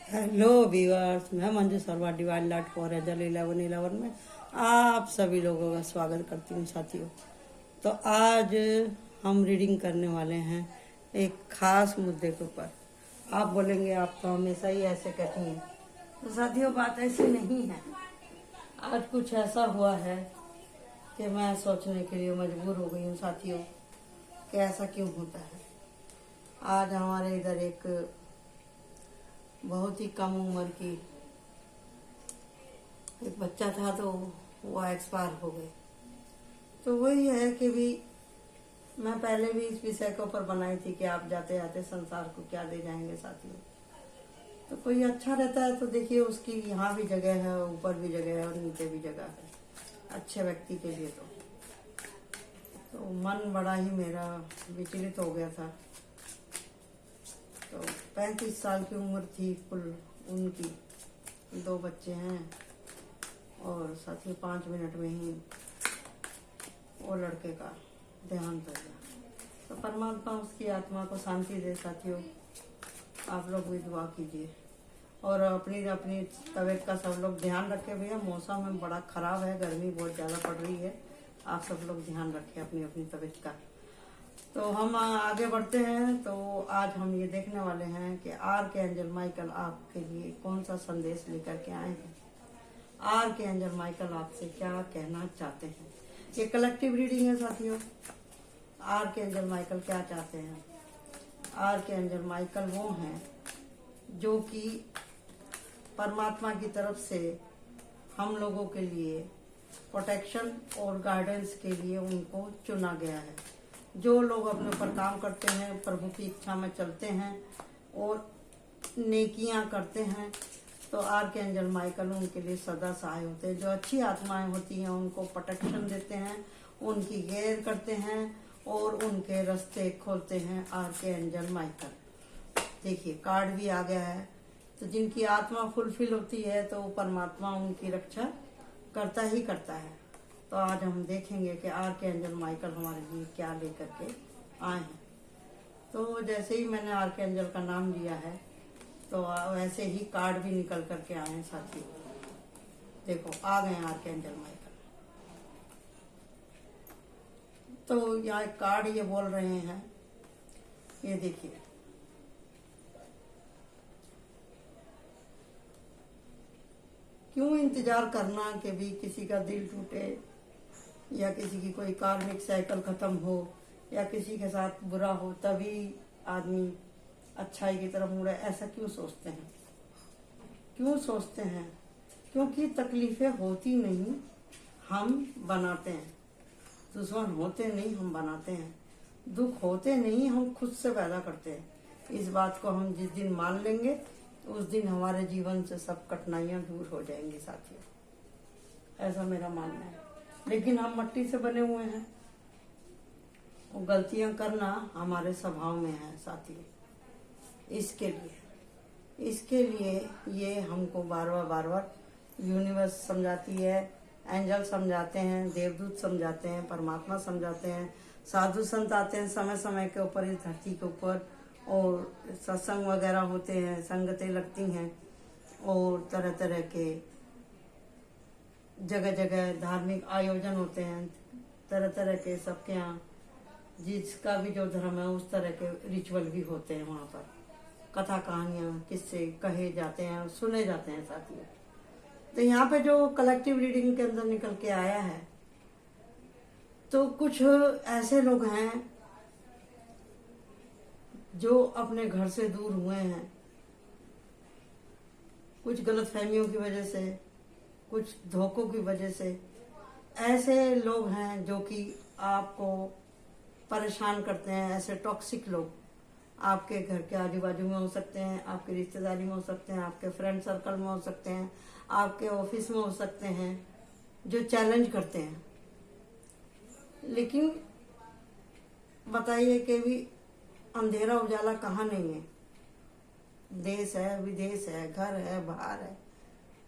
Hello viewers, मैं Manju Sharma divine light for angel 1111 में आप सभी लोगों का स्वागत करती हूँ साथियों। तो आज हम रीडिंग करने वाले हैं एक खास मुद्दे के ऊपर। आप बोलेंगे आप तो हमेशा ही ऐसे कहती हैं, तो साथियों बात ऐसी नहीं है। आज कुछ ऐसा हुआ है कि मैं सोचने के लिए मजबूर हो गई हूँ साथियों कि ऐसा क्यों होता है। आज हमारे इधर एक बहुत ही कम उम्र की एक बच्चा था, तो वो एक्सपायर हो गए। तो वही है कि भी मैं पहले भी इस विषय के ऊपर बनाई थी कि आप जाते जाते संसार को क्या दे जाएंगे साथियों। तो कोई अच्छा रहता है तो देखिए उसकी यहाँ भी जगह है, ऊपर भी जगह है और नीचे भी जगह है अच्छे व्यक्ति के लिए। तो मन बड़ा ही मेरा विचलित हो गया था। तो 35 साल की उम्र थी कुल उनकी, 2 बच्चे हैं और साथियों 5 मिनट में ही वो लड़के का देहांत हो गया। तो परमात्मा उसकी आत्मा को शांति दे साथियों। आप लोग भी दुआ कीजिए और अपनी अपनी तबीयत का सब लोग ध्यान रखें। भैया मौसम में बड़ा खराब है, गर्मी बहुत ज़्यादा पड़ रही है। आप सब लोग ध्यान रखें अपनी अपनी तबीयत का। तो हम आगे बढ़ते हैं। तो आज हम ये देखने वाले हैं कि आर्कएंजल माइकल आपके लिए कौन सा संदेश लेकर के आए हैं। आर्कएंजल माइकल आपसे क्या कहना चाहते हैं। ये कलेक्टिव रीडिंग है साथियों। आर्कएंजल माइकल क्या चाहते हैं। आर्कएंजल माइकल वो हैं जो कि परमात्मा की तरफ से हम लोगों के लिए प्रोटेक्शन और गाइडेंस के लिए उनको चुना गया है। जो लोग अपने ऊपर काम करते हैं, प्रभु की इच्छा में चलते हैं और नेकियां करते हैं, तो आर्कएंजल माइकल उनके लिए सदा सहाय होते हैं। जो अच्छी आत्माएं होती हैं उनको प्रोटेक्शन देते हैं, उनकी केयर करते हैं और उनके रास्ते खोलते हैं आर्कएंजल माइकल। देखिए कार्ड भी आ गया है। तो जिनकी आत्मा फुलफिल होती है तो परमात्मा उनकी रक्षा करता ही करता है। तो आज हम देखेंगे कि आर्कएंजल माइकल हमारे लिए क्या लेकर के आए हैं। तो जैसे ही मैंने आर्कएंजल का नाम लिया है तो वैसे ही कार्ड भी निकल करके आए हैं साथियों। देखो आ गए आर्कएंजल माइकल। तो यहाँ कार्ड ये बोल रहे हैं, ये देखिए, क्यों इंतजार करना कि भी किसी का दिल टूटे या किसी की कोई कार्मिक साइकिल खत्म हो या किसी के साथ बुरा हो तभी आदमी अच्छाई की तरफ मुड़े। ऐसा क्यों सोचते हैं, क्यों सोचते हैं? क्योंकि तकलीफें होती नहीं, हम बनाते हैं। दुश्मन होते नहीं, हम बनाते हैं। दुख होते नहीं, हम खुद से पैदा करते हैं। इस बात को हम जिस दिन मान लेंगे उस दिन हमारे जीवन से सब कठिनाइयां दूर हो जाएंगी साथियों। ऐसा मेरा मानना है। लेकिन हम मट्टी से बने हुए हैं, वो गलतियां करना हमारे स्वभाव में है साथियों। इसके लिए ये हमको बार बार यूनिवर्स समझाती है, एंजल समझाते हैं, देवदूत समझाते हैं, परमात्मा समझाते हैं, साधु संत आते हैं समय समय के ऊपर इस धरती के ऊपर, और सत्संग वगैरह होते हैं, संगतें लगती हैं और तरह तरह के जगह जगह धार्मिक आयोजन होते हैं। तरह तरह के सबके यहाँ जिसका भी जो धर्म है उस तरह के रिचुअल भी होते हैं। वहाँ पर कथा कहानियाँ किस्से कहे जाते हैं, सुने जाते हैं साथियों। तो यहाँ पे जो कलेक्टिव रीडिंग के अंदर निकल के आया है, तो कुछ ऐसे लोग हैं जो अपने घर से दूर हुए हैं, कुछ गलतफहमियों की वजह से, कुछ धोखों की वजह से। ऐसे लोग हैं जो कि आपको परेशान करते हैं। ऐसे टॉक्सिक लोग आपके घर के आजू बाजू में हो सकते हैं, आपकी रिश्तेदारी में हो सकते हैं, आपके फ्रेंड सर्कल में हो सकते हैं, आपके ऑफिस में हो सकते हैं, जो चैलेंज करते हैं। लेकिन बताइए कि भी अंधेरा उजाला कहाँ नहीं है। देश है, विदेश है, घर है, बाहर है,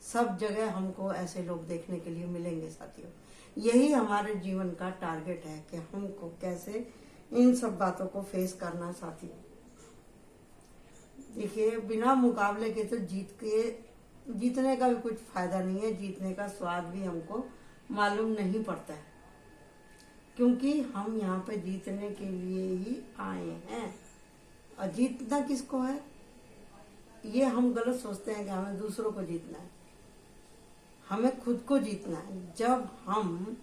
सब जगह हमको ऐसे लोग देखने के लिए मिलेंगे साथियों। यही हमारे जीवन का टारगेट है कि हमको कैसे इन सब बातों को फेस करना साथियों। देखिए, बिना मुकाबले के तो जीतने का भी कुछ फायदा नहीं है। जीतने का स्वाद भी हमको मालूम नहीं पड़ता है, क्योंकि हम यहाँ पे जीतने के लिए ही आए हैं। और जीतना किसको है, ये हम गलत सोचते हैं कि हमें दूसरों को जीतना है। हमें खुद को जीतना है। जब हम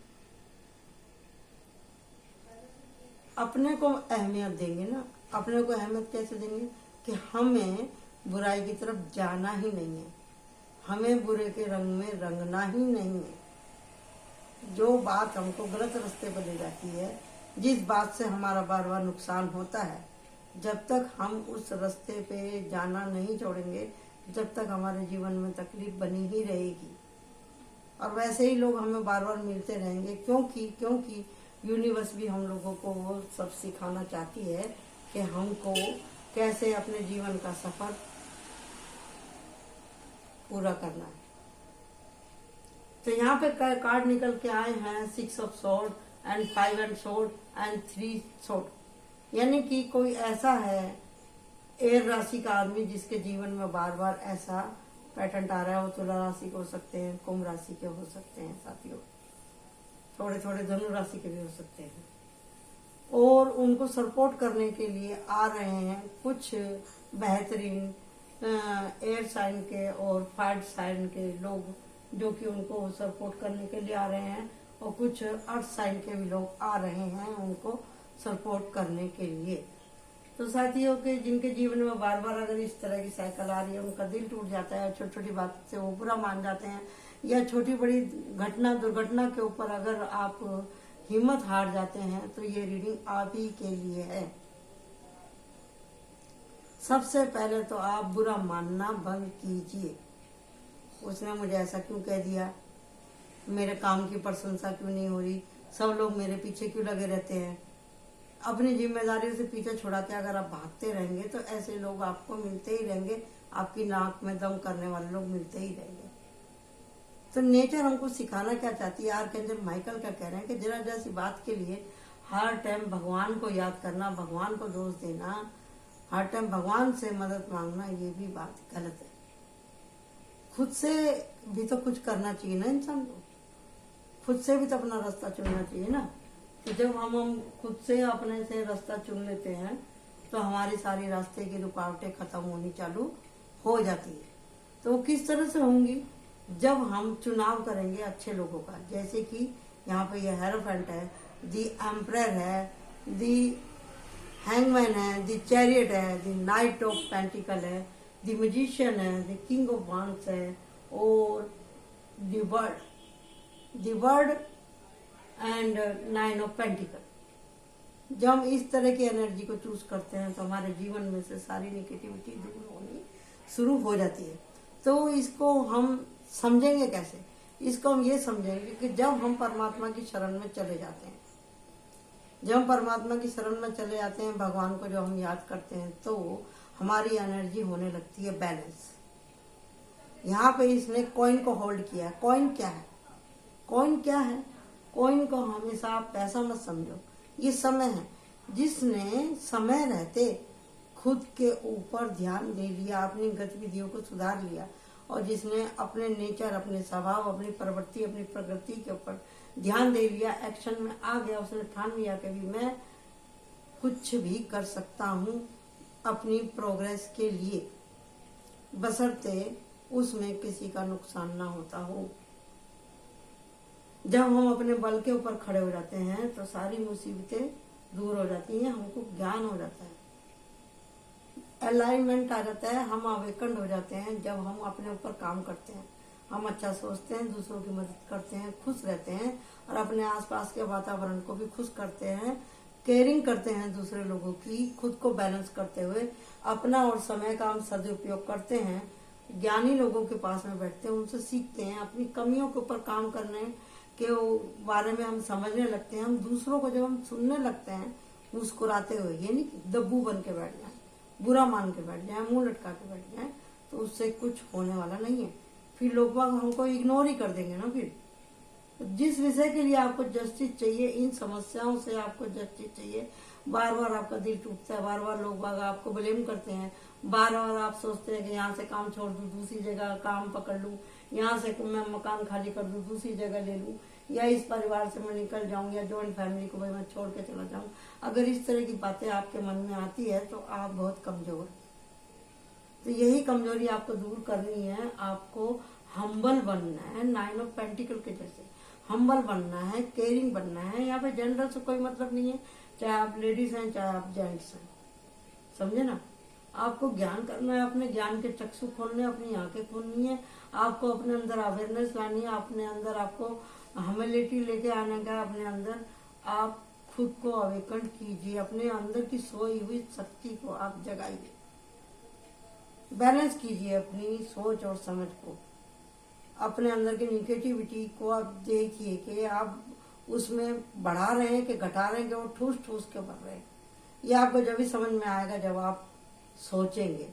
अपने को अहमियत देंगे ना, अपने को अहमियत कैसे देंगे कि हमें बुराई की तरफ जाना ही नहीं है, हमें बुरे के रंग में रंगना ही नहीं है। जो बात हमको गलत रास्ते पर ले जाती है, जिस बात से हमारा बार बार नुकसान होता है, जब तक हम उस रास्ते पे जाना नहीं छोड़ेंगे, जब तक हमारे जीवन में तकलीफ बनी ही रहेगी। और वैसे ही लोग हमें बार बार मिलते रहेंगे, क्योंकि यूनिवर्स भी हम लोगों को वो सब सिखाना चाहती है कि हमको कैसे अपने जीवन का सफर पूरा करना है। तो यहाँ पे कार्ड निकल के आए हैं 6 of sword and 5 and sword and 3 sword. यानी कि कोई ऐसा है एयर राशि का आदमी जिसके जीवन में बार बार ऐसा पैटर्न आ रहा है। वो तुला राशि के हो सकते हैं, कुंभ राशि के हो सकते हैं साथियों, थोड़े थोड़े धनु राशि के भी हो सकते हैं। और उनको सपोर्ट करने के लिए आ रहे हैं कुछ बेहतरीन एयर साइन के और फायर साइन के लोग, जो कि उनको सपोर्ट करने के लिए आ रहे हैं। और कुछ अर्थ साइन के भी लोग आ रहे हैं उनको सपोर्ट करने के लिए। तो साथियों के जिनके जीवन में बार बार अगर इस तरह की साइकिल आ रही है, उनका दिल टूट जाता है, छोटी छोटी बात से वो बुरा मान जाते हैं, या छोटी बड़ी दुर्घटना के ऊपर अगर आप हिम्मत हार जाते हैं, तो ये रीडिंग आप ही के लिए है। सबसे पहले तो आप बुरा मानना बंद कीजिए। उसने मुझे ऐसा क्यों कह दिया, मेरे काम की प्रशंसा क्यों नहीं हो रही, सब लोग मेरे पीछे क्यों लगे रहते हैं। अपनी जिम्मेदारियों से पीछे छुड़ाते अगर आप भागते रहेंगे, तो ऐसे लोग आपको मिलते ही रहेंगे, आपकी नाक में दम करने वाले लोग मिलते ही रहेंगे। तो नेचर हमको सिखाना क्या चाहती है, आर्कएंजल माइकल क्या कह रहे हैं कि जरा जैसी बात के लिए हर टाइम भगवान को याद करना, भगवान को दोष देना, हर टाइम भगवान से मदद मांगना, ये भी बात गलत है। खुद से भी तो कुछ करना चाहिए ना इंसान को, खुद से भी तो अपना रास्ता चुनना चाहिए ना। तो जब हम खुद से अपने से रास्ता चुन लेते हैं, तो हमारी सारी रास्ते की रुकावटें खत्म होनी चालू हो जाती है। तो वो किस तरह से होंगी, जब हम चुनाव करेंगे अच्छे लोगों का। जैसे कि यहाँ पे ये हेरोफेंट है, दी एम्परर है, दी हैंगमैन है, दी चैरियट है, दी नाइट ऑफ पेंटिकल है, दी मैजिशियन है, दी किंग ऑफ वांड्स है, और the word and 9 of pentacle. जब हम इस तरह की एनर्जी को चूज करते हैं, तो हमारे जीवन में से सारी नेगेटिविटी दूर होनी शुरू हो जाती है। तो इसको हम समझेंगे कैसे, इसको हम ये समझेंगे कि जब हम परमात्मा की शरण में चले जाते हैं, जब हम परमात्मा की शरण में चले जाते हैं, भगवान को जो हम याद करते हैं, तो हमारी एनर्जी होने लगती है बैलेंस। यहाँ पे इसने कॉइन को होल्ड किया। कॉइन क्या है, कॉइन क्या है, कॉइन को हमेशा आप पैसा मत समझो, ये समय है। जिसने समय रहते खुद के ऊपर ध्यान दे लिया, अपनी गतिविधियों को सुधार लिया, और जिसने अपने नेचर, अपने स्वभाव, अपनी प्रवृत्ति, अपनी प्रकृति के ऊपर ध्यान दे लिया, एक्शन में आ गया, उसने ठान लिया कि भी मैं कुछ भी कर सकता हूँ अपनी प्रोग्रेस के लिए, बशर्ते उसमें किसी का नुकसान ना होता हो। जब हम अपने बल के ऊपर खड़े हो जाते हैं, तो सारी मुसीबतें दूर हो जाती हैं, हमको ज्ञान हो जाता है, अलाइनमेंट आ जाता है, हम अवेकंड हो जाते हैं। जब हम अपने ऊपर काम करते हैं, हम अच्छा सोचते हैं, दूसरों की मदद करते हैं, खुश रहते हैं, और अपने आसपास के वातावरण को भी खुश करते हैं, केयरिंग करते हैं दूसरे लोगों की, खुद को बैलेंस करते हुए अपना और समय का हम सदुपयोग करते हैं। ज्ञानी लोगों के पास में बैठते हैं, उनसे सीखते हैं, अपनी कमियों के ऊपर काम करने के बारे में हम समझने लगते हैं। हम दूसरों को जब हम सुनने लगते हैं मुस्कुराते हुए, ये नहीं कि दब्बू बन के बैठ जाए, बुरा मान के बैठ जाए, मुंह लटका के बैठ जाए, तो उससे कुछ होने वाला नहीं है। फिर लोग बाग हमको इग्नोर ही कर देंगे ना। फिर जिस विषय के लिए आपको जस्टिस चाहिए, इन समस्याओं से आपको जस्टिस चाहिए, बार बार आपका दिल टूटता है, बार बार लोग बाग आपको ब्लेम करते हैं, बार बार आप सोचते हैं कि यहाँ से काम छोड़ दूं, दूसरी जगह काम पकड़ लूं, यहाँ से मैं मकान खाली कर दूं, दूसरी जगह ले लूं, या इस परिवार से मैं निकल जाऊं, या जॉइंट फैमिली को भाई मैं छोड़ के चला जाऊं। अगर इस तरह की बातें आपके मन में आती है तो आप बहुत कमजोर। तो यही कमजोरी आपको दूर करनी है। आपको हम्बल बनना है, 9 ऑफ पेंटिकल के जैसे हम्बल बनना है, केयरिंग बनना है। यहाँ पे जेंडर से कोई मतलब नहीं है, चाहे आप लेडीज हैं चाहे आप जेंट्स हैं, समझे ना। आपको ज्ञान करना है, अपने ज्ञान के चक्षु खोलने, अपनी आंखें खोलनी है, आपको अपने अंदर अवेयरनेस लानी है, अपने अंदर आपको ह्यूमिलिटी लेके आने का, अपने अंदर आप खुद को अवेकन कीजिए, अपने अंदर की सोई हुई शक्ति को आप जगाइए, बैलेंस कीजिए अपनी सोच और समझ को। अपने अंदर की निगेटिविटी को आप देखिए कि आप उसमें बढ़ा रहे हैं कि घटा रहे हैं, कि वो ठूस ठूस के बढ़ रहे हैं। ये आपको जब भी समझ में आएगा जब आप सोचेंगे।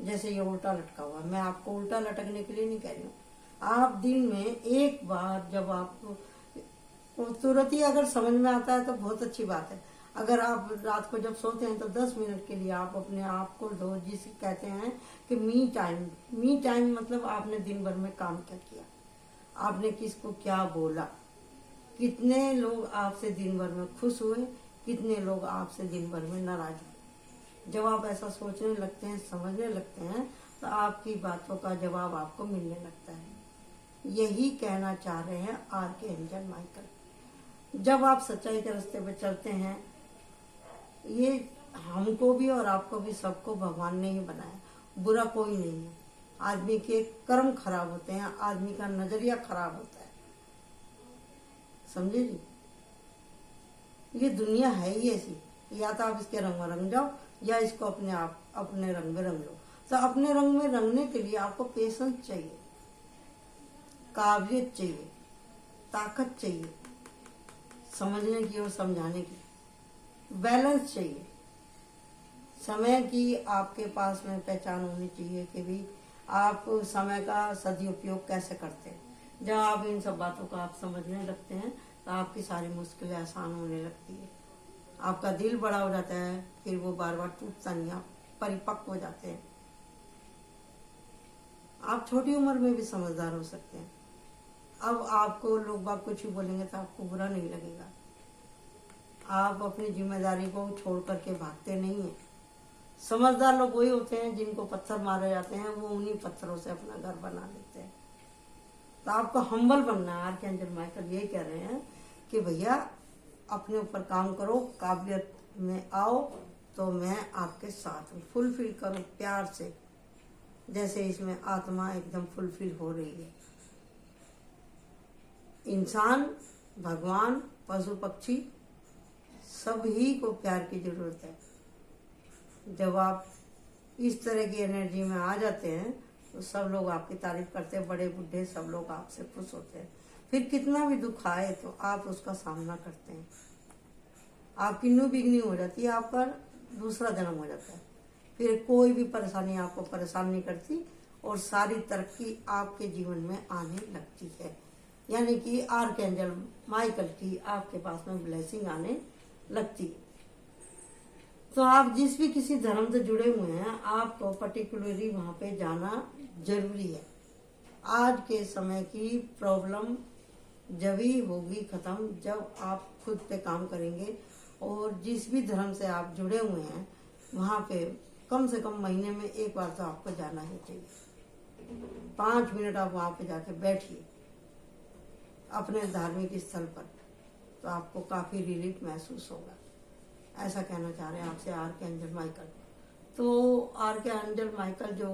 जैसे ये उल्टा लटका हुआ, मैं आपको उल्टा लटकने के लिए नहीं कह रही हूँ। आप दिन में एक बार जब आप तुरंत ही अगर समझ में आता है तो बहुत अच्छी बात है। अगर आप रात को जब सोते हैं तो 10 मिनट के लिए आप अपने आप को दो, जिसे कहते हैं कि मी टाइम। मी टाइम मतलब आपने दिन भर में काम क्या किया, आपने किसको क्या बोला, कितने लोग आपसे दिन भर में खुश हुए, कितने लोग आपसे दिन भर में नाराज हुए। जब आप ऐसा सोचने लगते हैं, समझने लगते हैं, तो आपकी बातों का जवाब आपको मिलने लगता है। यही कहना चाह रहे हैं आर्कएंजल माइकल। जब आप सच्चाई के रास्ते पे चलते हैं, ये हमको भी और आपको भी, सबको भगवान ने ही बनाया, बुरा कोई नहीं है। आदमी के कर्म खराब होते हैं, आदमी का नजरिया खराब होता है, समझे जी। ये दुनिया है ही ऐसी, या तो आप इसके रंग में रंग जाओ या इसको अपने आप अपने रंग में रंग लो। तो अपने रंग में रंगने के लिए आपको पेशेंस चाहिए, काबिलियत चाहिए, ताकत चाहिए, समझने की और समझाने की, बैलेंस चाहिए। समय की आपके पास में पहचान होनी चाहिए कि भी आप समय का सदुपयोग कैसे करते हैं। जब आप इन सब बातों को आप समझने लगते हैं तो आपकी सारी मुश्किलें आसान होने लगती है। आपका दिल बड़ा हो जाता है, फिर वो बार बार टूटता नहीं, आप परिपक्व हो जाते हैं। आप छोटी उम्र में भी समझदार हो सकते हैं। अब आपको लोग बाग कुछ ही बोलेंगे तो आपको बुरा नहीं लगेगा। आप अपनी जिम्मेदारी को छोड़ करके भागते नहीं हैं। समझदार लोग वही होते हैं जिनको पत्थर मारे जाते हैं, वो उन्हीं पत्थरों से अपना घर बना लेते हैं। तो आपको हम्बल बनना है। आर्कएंजल माइकल ये कह रहे हैं कि भैया अपने ऊपर काम करो, काबिलियत में आओ तो मैं आपके साथ हूँ। फुलफिल करो प्यार से, जैसे इसमें आत्मा एकदम फुलफिल हो रही है। इंसान, भगवान, पशु पक्षी सभी को प्यार की जरूरत है। जब आप इस तरह की एनर्जी में आ जाते हैं तो सब लोग आपकी तारीफ करते हैं, बड़े बूढ़े सब लोग आपसे खुश होते हैं। फिर कितना भी दुख आए तो आप उसका सामना करते हैं। आपकी न्यू बिगनिंग हो जाती है, आपका दूसरा जन्म हो जाता है। फिर कोई भी परेशानी आपको परेशान नहीं करती और सारी तरक्की आपके जीवन में आने लगती है। यानी कि आर्कएंजल माइकल की आपके पास में ब्लेसिंग आने लगती है। तो आप जिस भी किसी धर्म से जुड़े हुए हैं, आपको पर्टिकुलरली वहां पे जाना जरूरी है। आज के समय की प्रॉब्लम जब ही होगी खत्म जब आप खुद पे काम करेंगे। और जिस भी धर्म से आप जुड़े हुए हैं वहां पे कम से कम महीने में एक बार तो आपको जाना ही चाहिए। 5 मिनट आप वहां पे जाके बैठिए अपने धार्मिक स्थल पर, तो आपको काफी रिलीफ महसूस होगा। ऐसा कहना चाह रहे हैं आपसे आर्कएंजल माइकल। तो आर्कएंजल माइकल जो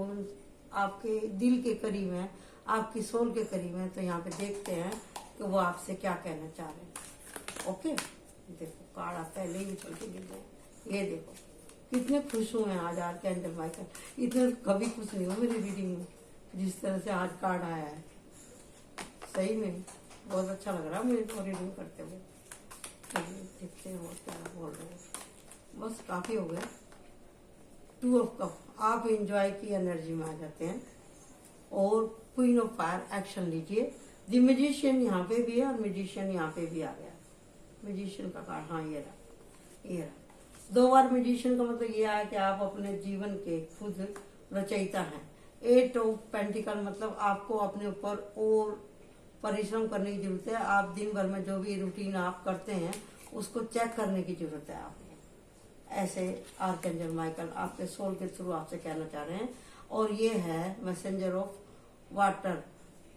आपके दिल के करीब है, आपकी सोल के करीब है, तो यहाँ पे देखते हैं कि वो आपसे क्या कहना चाह रहे हैं। ओके, देखो कार्ड पहले ही उछल के गिर गए। ये देखो कितने खुश हुए हैं आज आर्कएंजल माइकल। इतने कभी खुश नहीं हो मेरी रीडिंग में जिस तरह से आज कार्ड आया है। सही में बहुत अच्छा लग रहा है मुझे तो रीडिंग करते हुए। देखते हैं और क्या बोल रहे हैं। बस काफी हो गया। 2 ऑफ कप, आप एंजॉय की एनर्जी में आ जाते हैं। और क्वीन ऑफ फायर, एक्शन लीजिए। द मैजिशियन यहाँ पे भी है और मैजिशियन यहाँ पे भी आ गया। मैजिशियन का कार्ड, हाँ ये रहा, ये रहा। 2 बार म्यूजिशियन का मतलब ये है कि आप अपने जीवन के खुद रचयिता हैं। 8 ऑफ पेंटिकल मतलब आपको अपने ऊपर और परिश्रम करने की जरूरत है। आप दिन भर में जो भी रूटीन आप करते हैं उसको चेक करने की जरूरत है आपको। ऐसे आर्कएंजल माइकल आपके सोल के थ्रू आपसे कहना चाह रहे हैं। और ये है मैसेंजर ऑफ वाटर।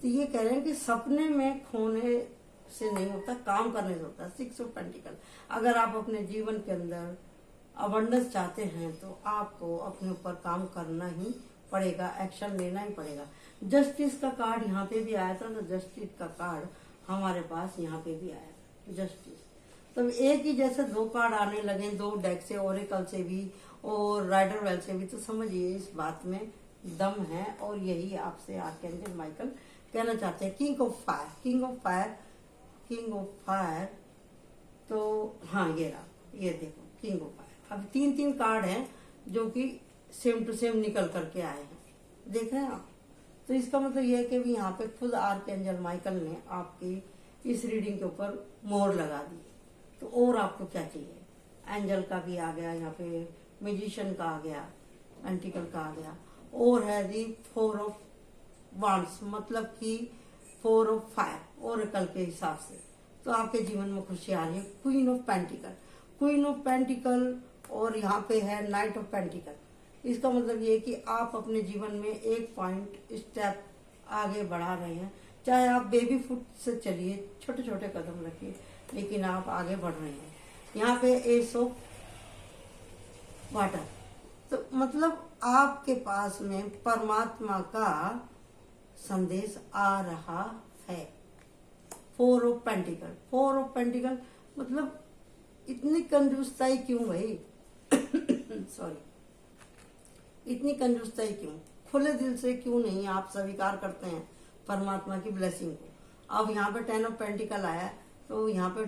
तो ये कह रहे हैं कि सपने में खोने से नहीं होता, काम करने से होता है। 6 ऑफ पेंटिकल। अगर आप अपने जीवन के अंदर अबंडेंस चाहते हैं तो आपको अपने ऊपर काम करना ही पड़ेगा, एक्शन लेना ही पड़ेगा। जस्टिस का कार्ड यहाँ पे भी आया था, तो जस्टिस का कार्ड हमारे पास यहाँ पे भी आया था, जस्टिस। तो एक ही जैसे 2 कार्ड आने लगे 2 डेक से, ओरेकल से भी और राइडर वेल से भी, तो समझिए इस बात में दम है। और यही आपसे आर्कएंजल माइकल कहना चाहते हैं। King of fire, king of fire, king of fire. तो हाँ ये रहा, ये देखो किंग ऑफ फायर। अब 3-3 कार्ड हैं जो कि सेम टू सेम निकल करके आए हैं, देख रहे हैं आप। तो इसका मतलब यह है कि भी यहाँ पे खुद आर्कएंजल माइकल ने आपकी इस रीडिंग के ऊपर मोहर लगा दी। तो और आपको क्या चाहिए? एंजल का भी आ गया यहाँ पे, मैजिशियन का आ गया, पेंटिकल का आ गया, और है दी 4 ऑफ वांड्स मतलब कि 4 ऑफ फायर ओरेकल के हिसाब से। तो आपके जीवन में खुशी आ रही है। Queen of pentacle, queen of pentacle, और यहाँ पे है नाइट ऑफ पेंटिकल। इसका मतलब ये कि आप अपने जीवन में एक पॉइंट स्टेप आगे बढ़ा रहे हैं। चाहे आप बेबी फुट से चलिए, छोटे छोटे कदम रखिए, लेकिन आप आगे बढ़ रहे हैं। यहाँ पे एस ऑफ वाटर, तो मतलब आपके पास में परमात्मा का संदेश आ रहा है। 4 ऑफ पेंटिकल, 4 ऑफ पेंटिकल मतलब इतनी कंजूसताई क्यों भाई? सॉरी, इतनी कंजूसताई क्यों? खुले दिल से क्यों नहीं आप स्वीकार करते हैं परमात्मा की ब्लेसिंग को? अब यहाँ पे 10 ऑफ पेंटिकल आया, तो यहाँ पे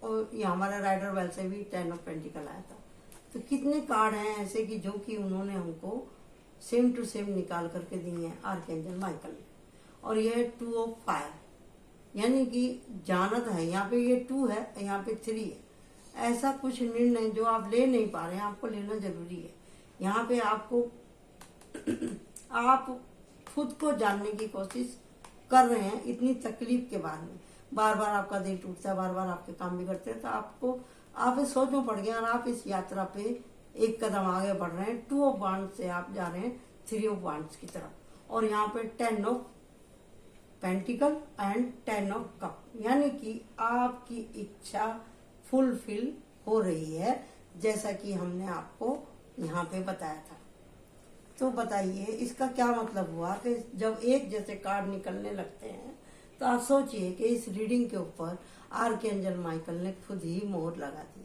और ये हमारा राइडर वेल से भी 10 ऑफ पेंटिकल आया था। तो कितने कार्ड हैं ऐसे कि जो कि उन्होंने हमको सेम टू सेम निकाल करके दिए हैं आर्कएंजल माइकल ने। और ये 2 ऑफ फायर, यानी कि जानत है। यहाँ पे ये 2 है, यहाँ पे 3 है। ऐसा कुछ निर्णय जो आप ले नहीं पा रहे हैं, आपको लेना जरूरी है। यहाँ पे आपको आप खुद को जानने की कोशिश कर रहे हैं इतनी तकलीफ के बाद में। बार बार आपका दिल टूटता है, बार बार आपके काम बिगड़ते हैं, तो आपको आप इस सोच में पड़ गए और आप इस यात्रा पे एक कदम आगे बढ़ रहे हैं। 2 ऑफ वांड्स से आप जा रहे हैं 3 ऑफ वांड्स की तरफ। और यहाँ पे 10 of pentacle and 10 of cup, यानी कि आपकी इच्छा फुलफिल हो रही है, जैसा कि हमने आपको यहाँ पे बताया था। तो बताइए इसका क्या मतलब हुआ कि जब एक जैसे कार्ड निकलने लगते हैं तो आप सोचिए कि इस रीडिंग के ऊपर आर्कएंजल माइकल ने खुद ही मोहर लगा दी।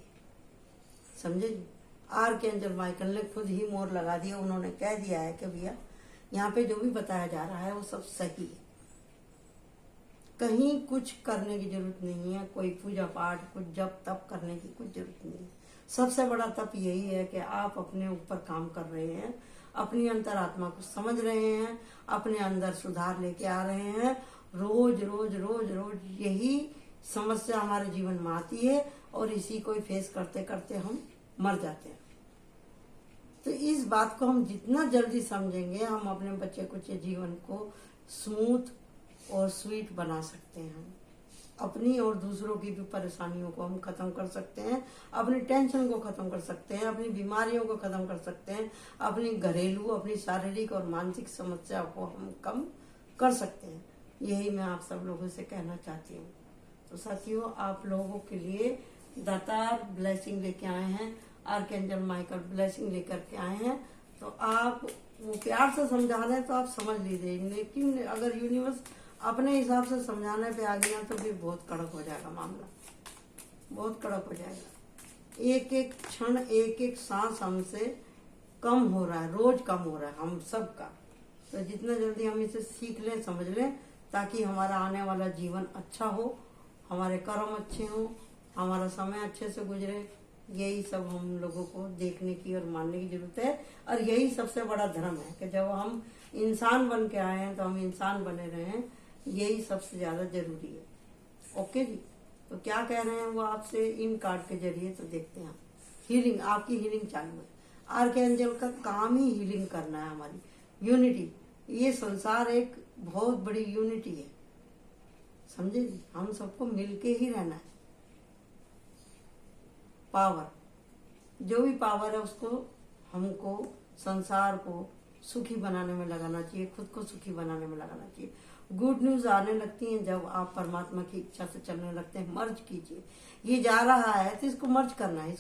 समझे जी? आर्कएंजल माइकल ने खुद ही मोहर लगा दिया। उन्होंने कह दिया है कि भैया यहाँ पे जो भी बताया जा रहा है वो सब सही है, कहीं कुछ करने की जरूरत नहीं है, कोई पूजा पाठ कुछ जप तप करने की कुछ जरूरत नहीं है। सबसे बड़ा तप यही है कि आप अपने ऊपर काम कर रहे हैं, अपनी अंतरात्मा को समझ रहे हैं, अपने अंदर सुधार लेके आ रहे हैं। रोज रोज रोज रोज यही समस्या हमारे जीवन में आती है और इसी को फेस करते करते हम मर जाते हैं। तो इस बात को हम जितना जल्दी समझेंगे, हम अपने बच्चे कुचे जीवन को स्मूथ और स्वीट बना सकते हैं। अपनी और दूसरों की भी परेशानियों को हम खत्म कर सकते हैं, अपनी टेंशन को खत्म कर सकते हैं, अपनी बीमारियों को खत्म कर सकते हैं, अपनी घरेलू अपनी शारीरिक और मानसिक समस्याओं को हम कम कर सकते हैं। यही मैं आप सब लोगों से कहना चाहती हूँ। तो साथियों, आप लोगों के लिए दातार ब्लेसिंग लेके आए हैं, आर्कएंजल माइकल ब्लेसिंग लेकर के आए हैं। तो आप वो प्यार से समझा रहे हैं तो आप समझ लीजिए, लेकिन अगर यूनिवर्स अपने हिसाब से समझाने पे आ गया तो फिर बहुत कड़क हो जाएगा मामला, बहुत कड़क हो जाएगा। एक एक क्षण एक एक सांस हमसे कम हो रहा है, रोज कम हो रहा है हम सबका। तो जितना जल्दी हम इसे सीख लें, समझ लें, ताकि हमारा आने वाला जीवन अच्छा हो, हमारे कर्म अच्छे हों, हमारा समय अच्छे से गुजरे, यही सब हम लोगों को देखने की और मानने की जरूरत है। और यही सबसे बड़ा धर्म है कि जब हम इंसान बन के आए हैं तो हम इंसान बने रहें, यही सबसे ज्यादा जरूरी है। ओके जी, तो क्या कह रहे हैं वो आपसे इन कार्ड के जरिए, तो देखते हैं। हीलिंग, आपकी हीलिंग चालू है। आर्कएंजल का काम ही हीलिंग करना है, हमारी यूनिटी। ये संसार एक बहुत बड़ी यूनिटी है, समझे जी। हम सबको मिलके ही रहना है। पावर, जो भी पावर है उसको हमको संसार को सुखी बनाने में लगाना चाहिए, खुद को सुखी बनाने में लगाना चाहिए। गुड न्यूज आने लगती हैं जब आप परमात्मा की इच्छा से चलने लगते हैं। मर्ज कीजिए, ये जा रहा है तो इसको मर्ज करना है।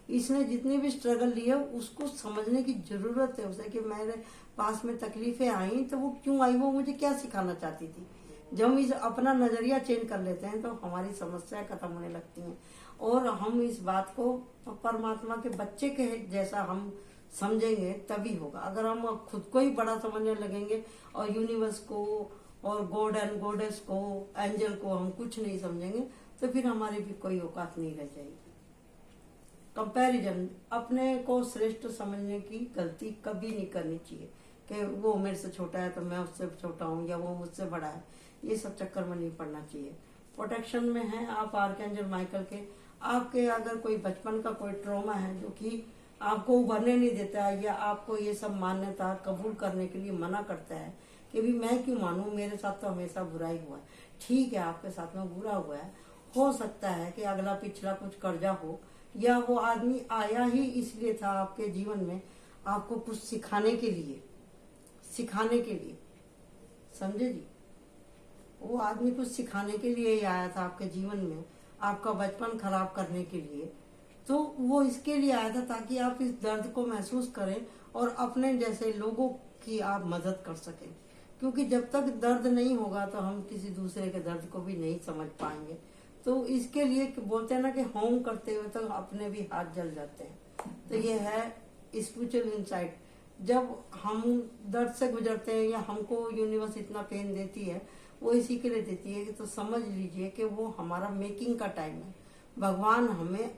इसने जितनी भी स्ट्रगल ली है उसको समझने की जरूरत है उसे, कि मेरे पास में तकलीफें आई तो वो क्यों आई, वो मुझे क्या सिखाना चाहती थी। जब हम इस अपना नजरिया चेंज कर लेते हैं तो हमारी समस्याएं खत्म होने लगती हैं, और हम इस बात को परमात्मा के बच्चे के जैसा हम समझेंगे तभी होगा। अगर हम खुद को ही बड़ा समझने लगेंगे और यूनिवर्स को और गॉड एंड गॉडेस को, एंजल को हम कुछ नहीं समझेंगे, तो फिर हमारी भी कोई औकात नहीं रह जाएगी। कंपैरिजन, अपने को श्रेष्ठ समझने की गलती कभी नहीं करनी चाहिए कि वो मेरे से छोटा है तो मैं उससे छोटा हूँ, या वो मुझसे बड़ा है। ये सब चक्कर में नहीं पड़ना चाहिए। प्रोटेक्शन में है आप आर्कएंजल माइकल के। आपके अगर कोई बचपन का कोई ट्रॉमा है जो कि आपको उभरने नहीं देता है, या आपको ये सब मान्यता कबूल करने के लिए मना करता है कि भी मैं क्यों मानूं, मेरे साथ तो हमेशा बुरा ही हुआ है। ठीक है, आपके साथ में बुरा हुआ है, हो सकता है कि अगला पिछला कुछ कर्जा हो, या वो आदमी आया ही इसलिए था आपके जीवन में आपको कुछ सिखाने के लिए, समझे जी। वो आदमी कुछ सिखाने के लिए ही आया था आपके जीवन में, आपका बचपन खराब करने के लिए। तो वो इसके लिए आया था ताकि आप इस दर्द को महसूस करें और अपने जैसे लोगों की आप मदद कर सकें। क्योंकि जब तक दर्द नहीं होगा तो हम किसी दूसरे के दर्द को भी नहीं समझ पाएंगे। तो इसके लिए बोलते हैं ना कि होम करते हुए तो अपने भी हाथ जल जाते हैं। तो ये है स्पिरिचुअल इंसाइट। जब हम दर्द से गुजरते हैं या हमको यूनिवर्स इतना पेन देती है, वो इसी के लिए देती है कि तो समझ लीजिए कि वो हमारा मेकिंग का टाइम है। भगवान हमें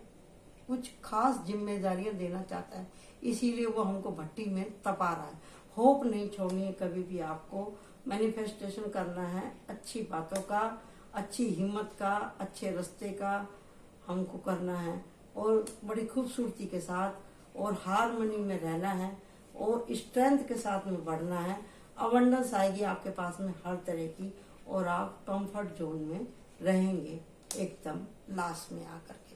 कुछ खास जिम्मेदारियां देना चाहता है, इसीलिए वो हमको भट्टी में तपा रहा है। होप नहीं छोड़नी है कभी भी आपको। मैनिफेस्टेशन करना है अच्छी बातों का, अच्छी हिम्मत का, अच्छे रास्ते का हमको करना है, और बड़ी खूबसूरती के साथ और हारमोनी में रहना है, और स्ट्रेंथ के साथ में बढ़ना है। अबंडेंस आएगी आपके पास में हर तरह की, और आप कंफर्ट जोन में रहेंगे एकदम लास्ट में आकर के।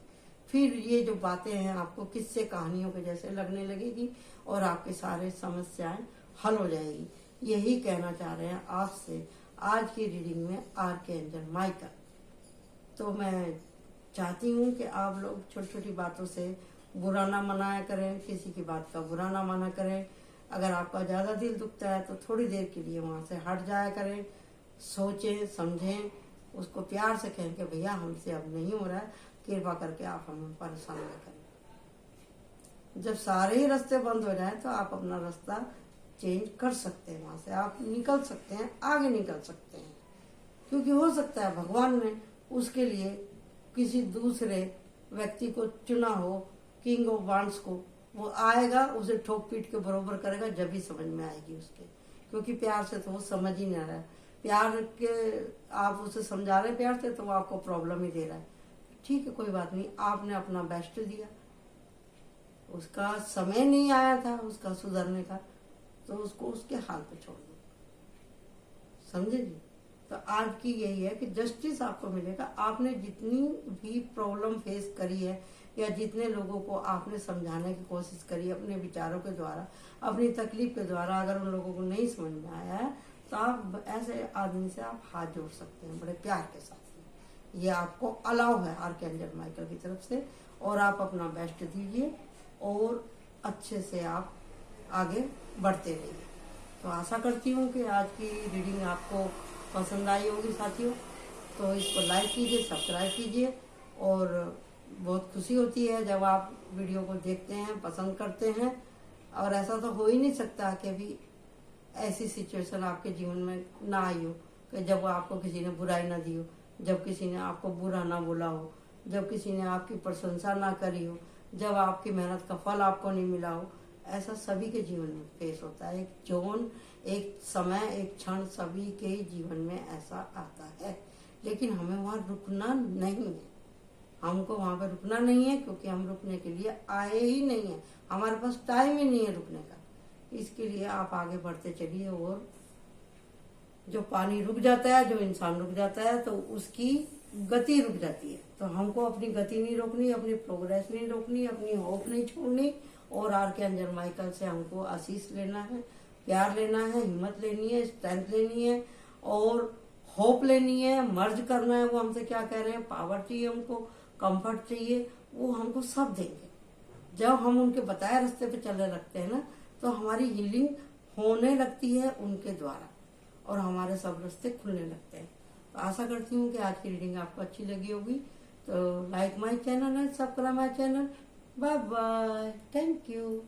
फिर ये जो बातें हैं आपको किस्से कहानियों के जैसे लगने लगेगी, और आपके सारे समस्याएं हल हो जाएगी। यही कहना चाह रहे हैं आपसे आज की रीडिंग में आर्कएंजल माइकल। तो मैं चाहती हूँ कि आप लोग छोटी छोटी बातों से बुरा ना मनाया करें, किसी की बात का बुरा ना माना करें। अगर आपका ज्यादा दिल दुखता है तो थोड़ी देर के लिए वहां से हट जाया करें, सोचें समझें, उसको प्यार से कहें कि भैया हमसे अब नहीं हो रहा है, कृपा करके आप हमें परेशान न करें। जब सारे ही रास्ते बंद हो जाए तो आप अपना रास्ता चेंज कर सकते हैं, वहां से आप निकल सकते हैं, आगे निकल सकते हैं। क्योंकि हो सकता है भगवान ने उसके लिए किसी दूसरे व्यक्ति को चुना हो, किंग ऑफ वांड्स को। वो आएगा, उसे ठोक पीट के बरोबर करेगा जब भी समझ में आएगी उसके। क्योंकि प्यार से तो वो समझ ही नहीं रहा है। प्यार के आप उसे समझा रहे प्यार से तो वो आपको प्रॉब्लम ही दे रहा है। ठीक है, कोई बात नहीं, आपने अपना बेस्ट दिया, उसका समय नहीं आया था उसका सुधरने का, तो उसको उसके हाल पे छोड़ दो, समझे जी। तो आज की यही है कि जस्टिस आपको मिलेगा। आपने जितनी भी प्रॉब्लम फेस करी है, या जितने लोगों को आपने समझाने की कोशिश करी अपने विचारों के द्वारा, अपनी तकलीफ के द्वारा, अगर उन लोगों को नहीं समझ में आया है तो आप ऐसे आदमी से आप हाथ जोड़ सकते हैं बड़े प्यार के साथ। ये आपको अलाउ है आर्कएंजल माइकल की तरफ से, और आप अपना बेस्ट दीजिए और अच्छे से आप आगे बढ़ते रहिए। तो आशा करती हूँ कि आज की रीडिंग आपको पसंद आई होगी साथियों। तो इसको लाइक कीजिए, सब्सक्राइब कीजिए, और बहुत खुशी होती है जब आप वीडियो को देखते हैं, पसंद करते हैं। और ऐसा तो हो ही नहीं सकता कि भी ऐसी सिचुएशन आपके जीवन में ना आई हो कि जब आपको किसी ने बुराई ना दी हो, जब किसी ने आपको बुरा ना बोला हो, जब किसी ने आपकी प्रशंसा ना करी हो, जब आपकी मेहनत का फल आपको नहीं मिला हो। ऐसा सभी के जीवन में पेश होता है। एक जोन, एक समय, एक क्षण सभी के जीवन में ऐसा आता है, लेकिन हमें वहां रुकना नहीं है। हमको वहां पे रुकना नहीं है, क्योंकि हम रुकने के लिए आए ही नहीं है, हमारे पास टाइम ही नहीं है रुकने का। इसके लिए आप आगे बढ़ते चलिए, और जो पानी रुक जाता है, जो इंसान रुक जाता है, तो उसकी गति रुक जाती है। तो हमको अपनी गति नहीं रोकनी, अपनी प्रोग्रेस नहीं रोकनी, अपनी होप नहीं छोड़नी, और आर के एंजल माइकल से हमको आशीष लेना है, प्यार लेना है, हिम्मत लेनी है, स्ट्रेंथ लेनी है, और होप लेनी है, मर्ज करना है। वो हमसे क्या कह रहे हैं, पावर चाहिए हमको, कंफर्ट चाहिए, वो हमको सब देंगे। जब हम उनके बताए रास्ते पे चलने लगते हैं ना, तो हमारी हीलिंग होने लगती है उनके द्वारा, और हमारे सब रास्ते खुलने लगते हैं। तो आशा करती हूँ कि आज की रीडिंग आपको अच्छी लगी होगी। तो like my channel and subscribe my channel. Bye bye, thank you.